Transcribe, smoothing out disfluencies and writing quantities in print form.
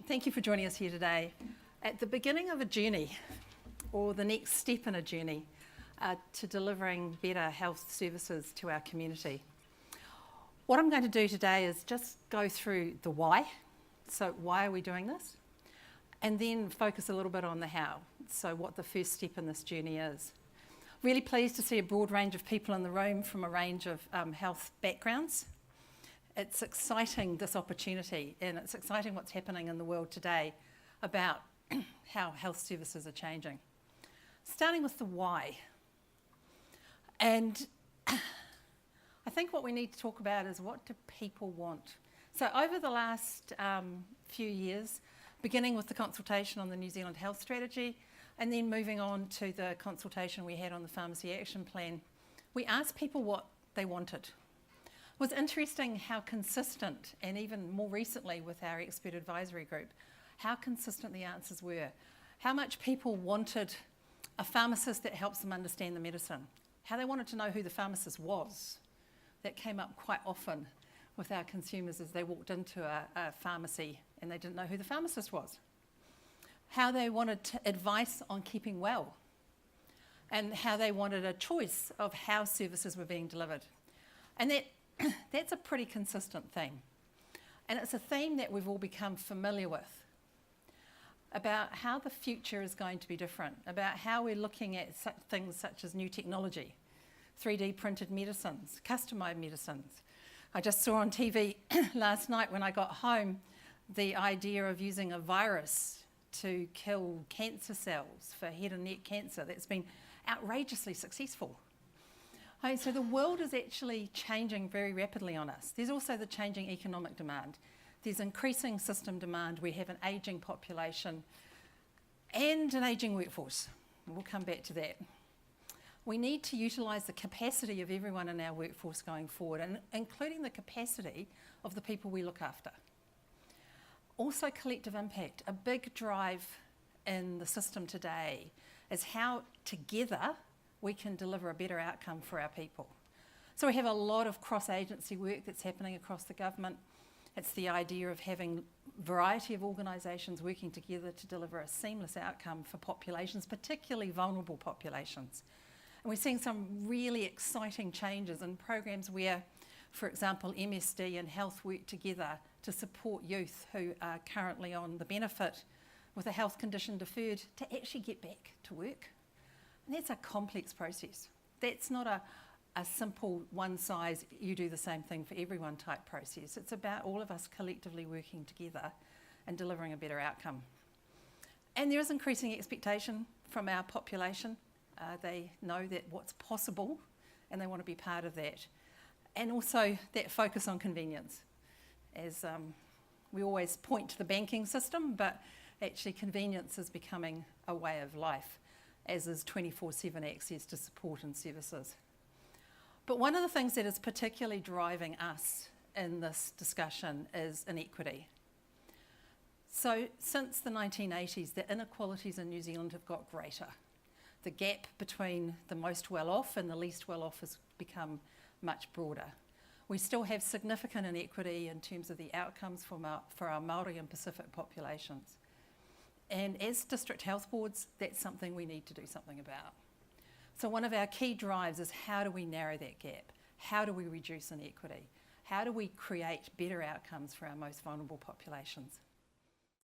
Thank you for joining us here today. At the beginning of a journey, or the next step in a journey, to delivering better health services to our community. What I'm going to do today is just go through the why. So why are we doing this? And then focus a little bit on the how. So what the first step in this journey is. Really pleased to see a broad range of people in the room from a range of health backgrounds. It's exciting, this opportunity, and it's exciting what's happening in the world today about how health services are changing. Starting with the why. And I think what we need to talk about is, what do people want? So over the last few years, beginning with the consultation on the New Zealand Health Strategy, and then moving on to the consultation we had on the Pharmacy Action Plan, we asked people what they wanted. It was interesting how consistent, and even more recently with our expert advisory group, how consistent the answers were. How much people wanted a pharmacist that helps them understand the medicine. How they wanted to know who the pharmacist was. That came up quite often with our consumers as they walked into a pharmacy and they didn't know who the pharmacist was. How they wanted advice on keeping well, and how they wanted a choice of how services were being delivered. And that's a pretty consistent theme. And it's a theme that we've all become familiar with, about how the future is going to be different, about how we're looking at things such as new technology, 3D printed medicines, customised medicines. I just saw on TV last night when I got home the idea of using a virus to kill cancer cells for head and neck cancer. That's been outrageously successful. So the world is actually changing very rapidly on us. There's also the changing economic demand. There's increasing system demand. We have an ageing population and an ageing workforce. We'll come back to that. We need to utilise the capacity of everyone in our workforce going forward, and including the capacity of the people we look after. Also collective impact. A big drive in the system today is how together we can deliver a better outcome for our people. So we have a lot of cross-agency work that's happening across the government. It's the idea of having a variety of organisations working together to deliver a seamless outcome for populations, particularly vulnerable populations. And we're seeing some really exciting changes in programs where, for example, MSD and health work together to support youth who are currently on the benefit with a health condition deferred to actually get back to work. And that's a complex process. That's not a simple one size, you do the same thing for everyone type process. It's about all of us collectively working together and delivering a better outcome. And there is increasing expectation from our population. They know that what's possible and they want to be part of that. And also that focus on convenience. As we always point to the banking system, but actually convenience is becoming a way of life, as is 24/7 access to support and services. But one of the things that is particularly driving us in this discussion is inequity. So since the 1980s, the inequalities in New Zealand have got greater. The gap between the most well-off and the least well-off has become much broader. We still have significant inequity in terms of the outcomes for our Māori and Pacific populations. And as district health boards, that's something we need to do something about. So one of our key drives is, how do we narrow that gap? How do we reduce inequity? How do we create better outcomes for our most vulnerable populations?